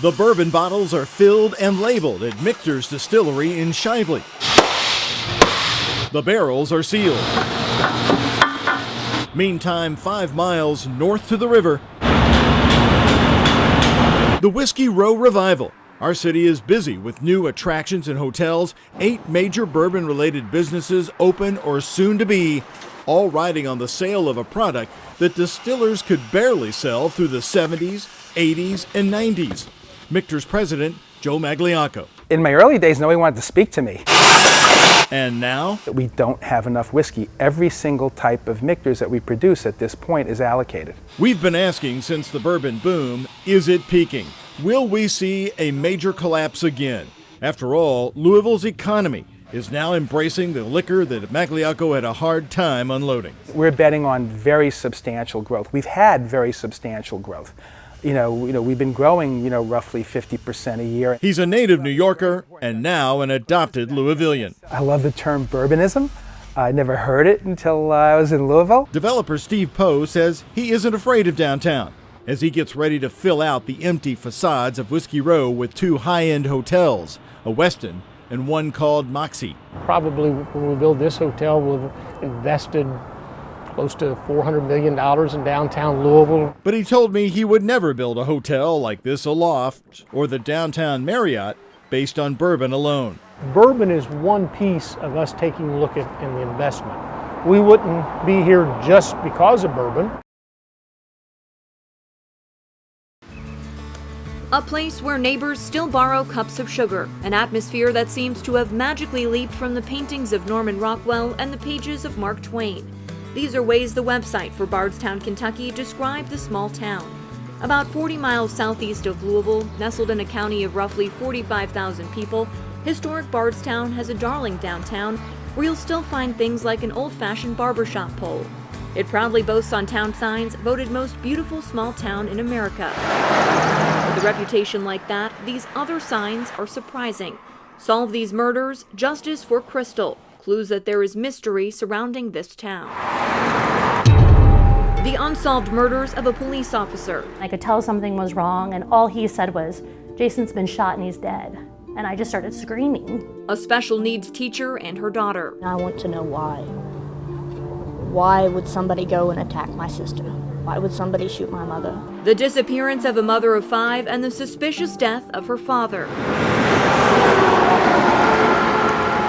The bourbon bottles are filled and labeled at Michter's Distillery in Shively. The barrels are sealed. Meantime, 5 miles north to the river, the Whiskey Row Revival. Our city is busy with new attractions and hotels, 8 major bourbon-related businesses open or soon to be, all riding on the sale of a product that distillers could barely sell through the 70s, 80s, and 90s. Michter's president, Joe Magliacco. In my early days, nobody wanted to speak to me. And now? We don't have enough whiskey. Every single type of Michter's that we produce at this point is allocated. We've been asking since the bourbon boom, is it peaking? Will we see a major collapse again? After all, Louisville's economy is now embracing the liquor that Magliacco had a hard time unloading. We're betting on very substantial growth. We've had very substantial growth. You know, we've been growing, roughly 50% a year. He's a native New Yorker and now an adopted Louisvillian. I love the term bourbonism. I never heard it until I was in Louisville. Developer Steve Poe says he isn't afraid of downtown as he gets ready to fill out the empty facades of Whiskey Row with 2 high-end hotels, a Westin and one called Moxie. Probably when we build this hotel, we've invested close to $400 million in downtown Louisville. But he told me he would never build a hotel like this Aloft or the downtown Marriott based on bourbon alone. Bourbon is one piece of us taking a look at in the investment. We wouldn't be here just because of bourbon. A place where neighbors still borrow cups of sugar, an atmosphere that seems to have magically leaped from the paintings of Norman Rockwell and the pages of Mark Twain. These are ways the website for Bardstown, Kentucky described the small town. About 40 miles southeast of Louisville, nestled in a county of roughly 45,000 people, historic Bardstown has a darling downtown where you'll still find things like an old-fashioned barbershop pole. It proudly boasts on town signs voted most beautiful small town in America. With a reputation like that, these other signs are surprising. Solve these murders, justice for Crystal. Clues that there is mystery surrounding this town. The unsolved murders of a police officer. I could tell something was wrong, and all he said was, "Jason's been shot and he's dead." And I just started screaming. A special needs teacher and her daughter. I want to know why. Why would somebody go and attack my sister? Why would somebody shoot my mother? The disappearance of a mother of 5 and the suspicious death of her father.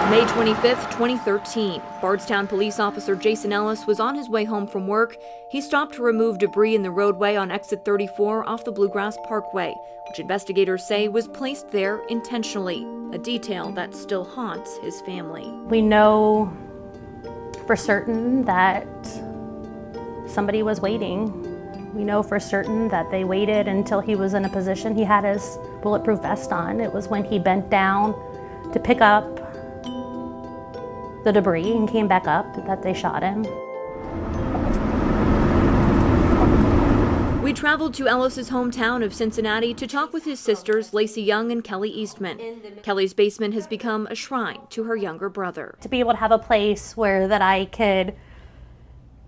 May 25th, 2013, Bardstown police officer Jason Ellis was on his way home from work. He stopped to remove debris in the roadway on exit 34 off the Bluegrass Parkway, which investigators say was placed there intentionally, a detail that still haunts his family. We know for certain that somebody was waiting. We know for certain that they waited until he was in a position. He had his bulletproof vest on. It was when he bent down to pick up the debris and came back up that they shot him. We traveled to Ellis's hometown of Cincinnati to talk with his sisters, Lacey Young and Kelly Eastman. Kelly's basement has become a shrine to her younger brother. To be able to have a place where that I could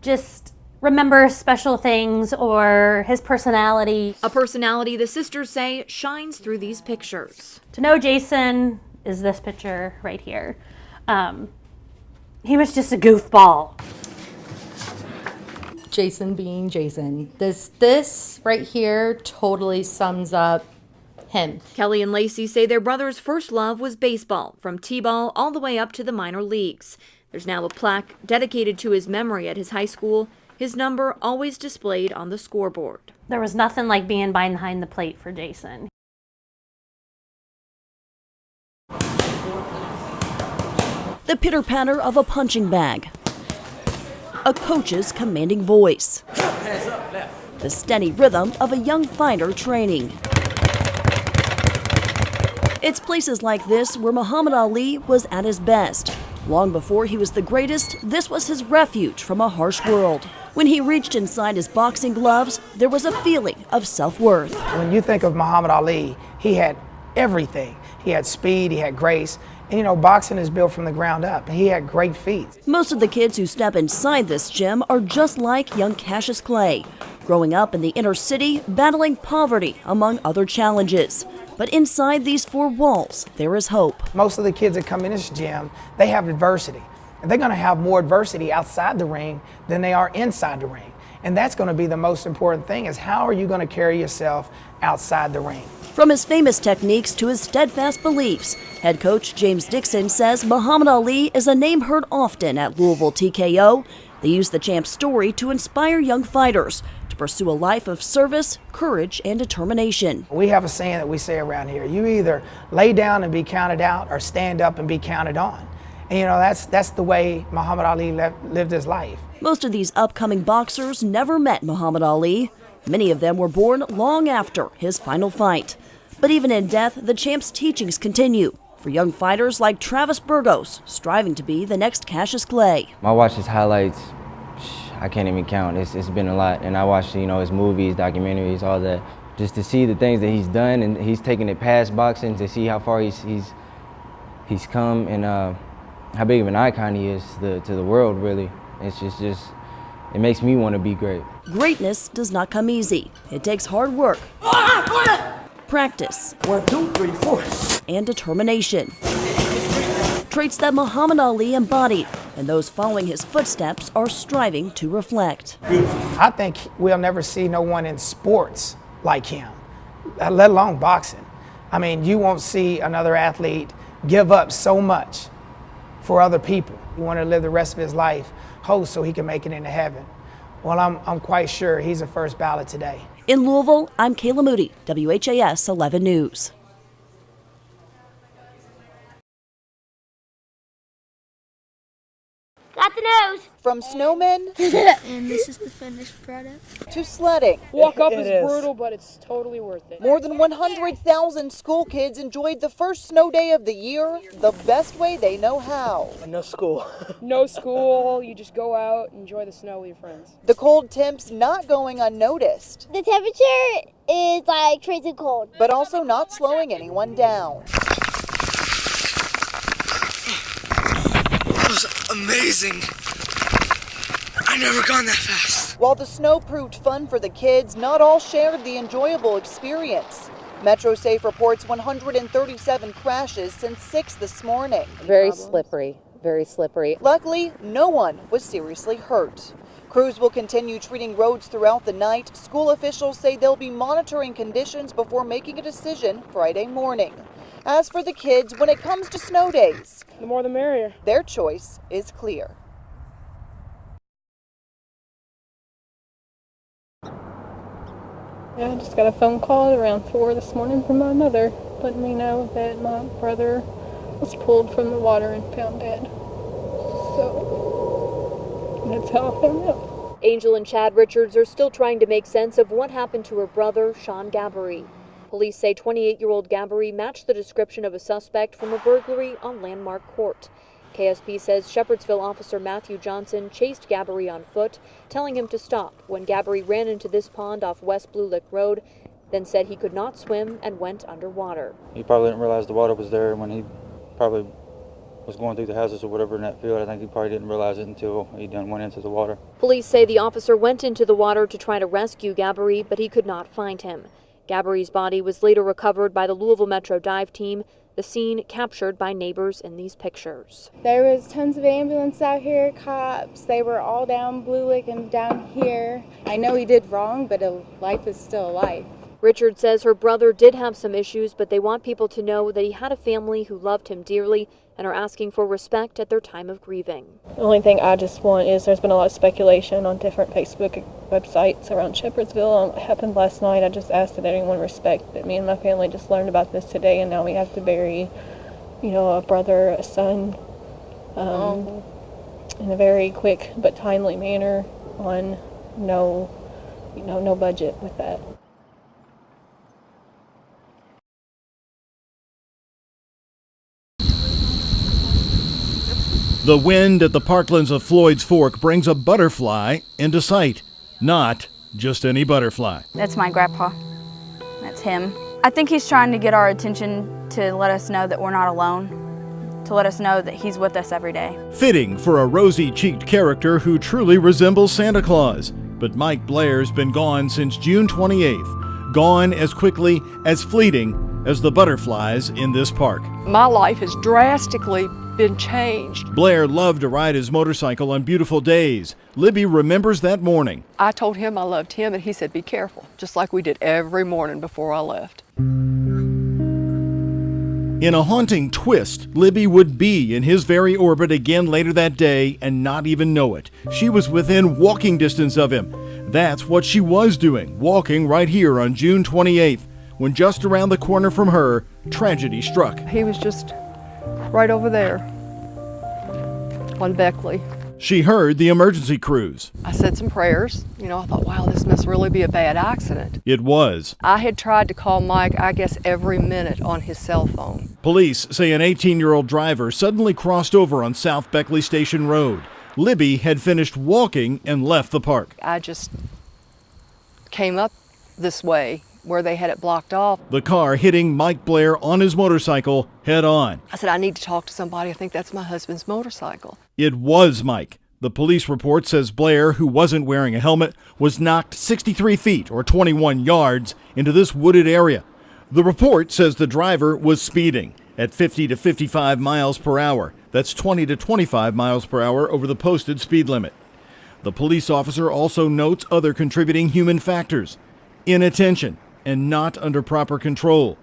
just remember special things or his personality. A personality the sisters say shines through these pictures. To know Jason is this picture right here. He was just a goofball. Jason being Jason. This right here totally sums up him. Kelly and Lacey say their brother's first love was baseball, from t-ball all the way up to the minor leagues. There's now a plaque dedicated to his memory at his high school, his number always displayed on the scoreboard. There was nothing like being behind the plate for Jason. The pitter-patter of a punching bag. A coach's commanding voice. The steady rhythm of a young fighter training. It's places like this where Muhammad Ali was at his best. Long before he was the greatest, this was his refuge from a harsh world. When he reached inside his boxing gloves, there was a feeling of self-worth. When you think of Muhammad Ali, he had everything. He had speed, he had grace. And, you know, boxing is built from the ground up. He had great feet. Most of the kids who step inside this gym are just like young Cassius Clay. growing up in the inner city, battling poverty, among other challenges. But inside these four walls, there is hope. Most of the kids that come in this gym, they have adversity. And they're going to have more adversity outside the ring than they are inside the ring. And that's going to be the most important thing, is how are you going to carry yourself outside the ring? From his famous techniques to his steadfast beliefs, head coach James Dixon says Muhammad Ali is a name heard often at Louisville TKO. They use the champ's story to inspire young fighters to pursue a life of service, courage, and determination. We have a saying that we say around here: you either lay down and be counted out or stand up and be counted on. And you know, that's the way Muhammad Ali lived his life. Most of these upcoming boxers never met Muhammad Ali. Many of them were born long after his final fight. But even in death, the champ's teachings continue for young fighters like Travis Burgos, striving to be the next Cassius Clay. I watch his highlights, I can't even count. It's been a lot. And I watch, his movies, documentaries, all that. Just to see the things that he's done, and he's taken it past boxing, to see how far he's come, and how big of an icon he is to the world, really. It's just it makes me want to be great. Greatness does not come easy. It takes hard work, practice, 1, 2, 3, 4, and determination. Traits that Muhammad Ali embodied, and those following his footsteps are striving to reflect. I think we'll never see no one in sports like him, let alone boxing. I mean, you won't see another athlete give up so much for other people. He wanted to live the rest of his life whole so he can make it into heaven. Well, I'm quite sure he's a first ballot today. In Louisville, I'm Kayla Moody, WHAS 11 News. Got the nose. From snowmen And this is the finished product. to sledding. Walk up is brutal, but it's totally worth it. More than 100,000 school kids enjoyed the first snow day of the year the best way they know how. no school. No school, you just go out, enjoy the snow with your friends. The cold temps not going unnoticed, The temperature is like freezing cold. but also not slowing anyone down. That was amazing. I never gone that fast. While the snow proved fun for the kids, not all shared the enjoyable experience. MetroSafe reports 137 crashes since 6 this morning. Very slippery, very slippery. Luckily, no one was seriously hurt. Crews will continue treating roads throughout the night. School officials say they'll be monitoring conditions before making a decision Friday morning. As for the kids, when it comes to snow days, The more the merrier. their choice is clear. Yeah, I just got a phone call around 4 this morning from my mother, letting me know that my brother was pulled from the water and found dead. So that's how I found out. Angel and Chad Richards are still trying to make sense of what happened to her brother, Sean Gabbery. Police say 28-year-old Gabbery matched the description of a suspect from a burglary on Landmark Court. KSP says Shepherdsville officer Matthew Johnson chased Gabbery on foot, telling him to stop when Gabbery ran into this pond off West Blue Lick Road, then said he could not swim and went underwater. He probably didn't realize the water was there when he probably was going through the houses or whatever in that field. I think he probably didn't realize it until he done went into the water. Police say the officer went into the water to try to rescue Gabbery, but he could not find him. Gabbery's body was later recovered by the Louisville Metro dive team, the scene captured by neighbors in these pictures. There was tons of ambulance out here, cops. They were all down Blue Lick and down here. I know he did wrong, but a life is still a life. Richard says her brother did have some issues, but they want people to know that he had a family who loved him dearly and are asking for respect at their time of grieving. The only thing I just want is there's been a lot of speculation on different Facebook websites around Shepherdsville. What happened last night, I just asked that everyone respect that me and my family just learned about this today, and now we have to bury, a brother, a son, in a very quick but timely manner on no budget with that. The wind at the parklands of Floyd's Fork brings a butterfly into sight. Not just any butterfly. That's my grandpa. That's him. I think he's trying to get our attention to let us know that we're not alone, to let us know that he's with us every day. Fitting for a rosy-cheeked character who truly resembles Santa Claus. But Mike Blair's been gone since June 28th, gone as quickly, as fleeting as the butterflies in this park. My life has drastically been changed. Blair loved to ride his motorcycle on beautiful days. Libby remembers that morning. I told him I loved him, and he said, be careful, just like we did every morning before I left. In a haunting twist, Libby would be in his very orbit again later that day and not even know it. She was within walking distance of him. That's what she was doing, walking right here on June 28th, when just around the corner from her, tragedy struck. He was just right over there on Beckley. She heard the emergency crews. I said some prayers. You know, I thought, wow, this must really be a bad accident. It was. I had tried to call Mike, I guess, every minute on his cell phone. Police say an 18-year-old driver suddenly crossed over on South Beckley Station Road. Libby had finished walking and left the park. I just came up this way where they had it blocked off. The car hitting Mike Blair on his motorcycle head on. I said, I need to talk to somebody. I think that's my husband's motorcycle. It was Mike. The police report says Blair, who wasn't wearing a helmet, was knocked 63 feet or 21 yards into this wooded area. The report says the driver was speeding at 50 to 55 miles per hour. That's 20 to 25 miles per hour over the posted speed limit. The police officer also notes other contributing human factors: inattention and not under proper control.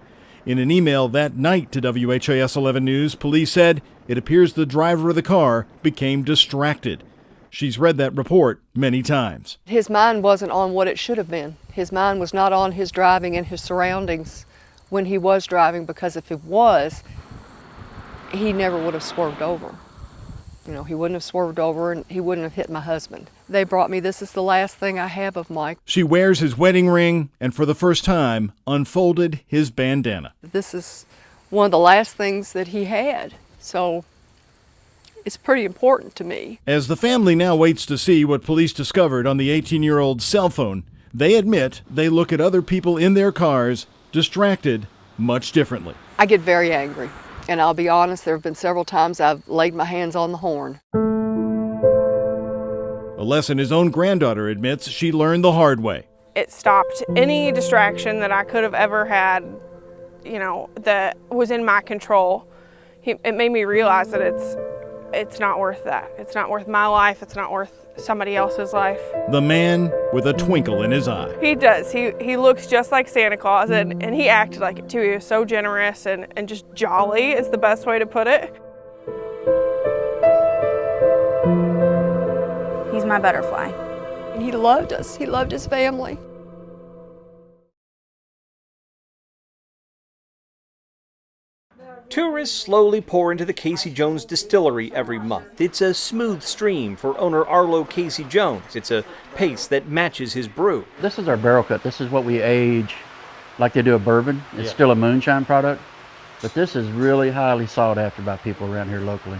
In an email that night to WHAS 11 News, police said it appears the driver of the car became distracted. She's read that report many times. His mind wasn't on what it should have been. His mind was not on his driving and his surroundings when he was driving, because if it was, he never would have swerved over. You know, he wouldn't have swerved over and he wouldn't have hit my husband. They brought me, this is the last thing I have of Mike. She wears his wedding ring and for the first time unfolded his bandana. This is one of the last things that he had, so it's pretty important to me. As the family now waits to see what police discovered on the 18-year-old's cell phone, they admit they look at other people in their cars, distracted, much differently. I get very angry. And I'll be honest, there have been several times I've laid my hands on the horn. A lesson his own granddaughter admits she learned the hard way. It stopped any distraction that I could have ever had, you know, that was in my control. It made me realize that it's not worth that. It's not worth my life. It's not worth somebody else's life. The man with a twinkle in his eye. He does. He looks just like Santa Claus, and he acted like it too. He was so generous and just jolly is the best way to put it. He's my butterfly. And he loved us. He loved his family. Tourists slowly pour into the Casey Jones distillery every month. It's a smooth stream for owner Arlo Casey Jones. It's a pace that matches his brew. This is our barrel cut. This is what we age like they do a bourbon. It's still a moonshine product, but this is really highly sought after by people around here locally.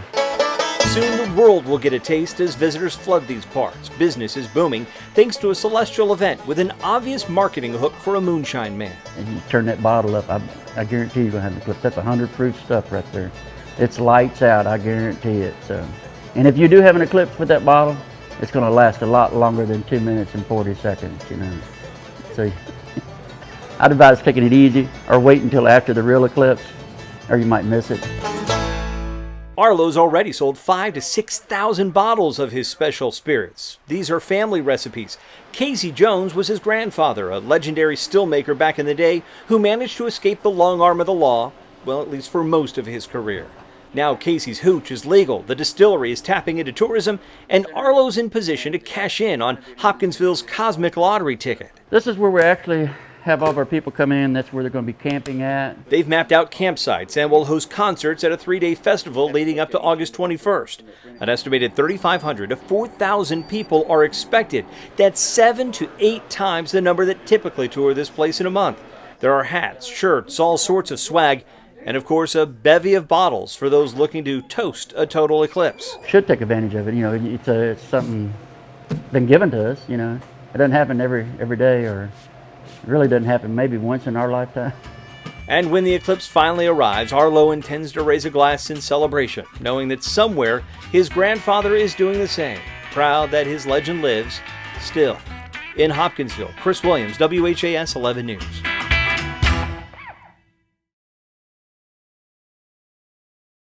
Soon the world will get a taste as visitors flood these parts. Business is booming thanks to a celestial event with an obvious marketing hook for a moonshine man. And you turn that bottle up, I guarantee you're going to have the clip. That's 100 proof stuff right there. It's lights out, I guarantee it. So, and if you do have an eclipse with that bottle, it's going to last a lot longer than 2 minutes and 40 seconds, you know. So I'd advise taking it easy or wait until after the real eclipse, or you might miss it. Arlo's already sold 5,000 to 6,000 bottles of his special spirits. These are family recipes. Casey Jones was his grandfather, a legendary still maker back in the day who managed to escape the long arm of the law, well, at least for most of his career. Now Casey's hooch is legal, the distillery is tapping into tourism, and Arlo's in position to cash in on Hopkinsville's cosmic lottery ticket. This is where we actually have all of our people come in. That's where they're going to be camping at. They've mapped out campsites and will host concerts at a 3-day festival leading up to August 21st. An estimated 3,500 to 4,000 people are expected. That's 7 to 8 times the number that typically tour this place in a month. There are hats, shirts, all sorts of swag, and of course a bevy of bottles for those looking to toast a total eclipse. Should take advantage of it. You know, it's something been given to us. You know, it doesn't happen every day, or it really doesn't happen maybe once in our lifetime. And when the eclipse finally arrives, Arlo intends to raise a glass in celebration, knowing that somewhere his grandfather is doing the same, proud that his legend lives still. In Hopkinsville, Chris Williams, WHAS 11 News.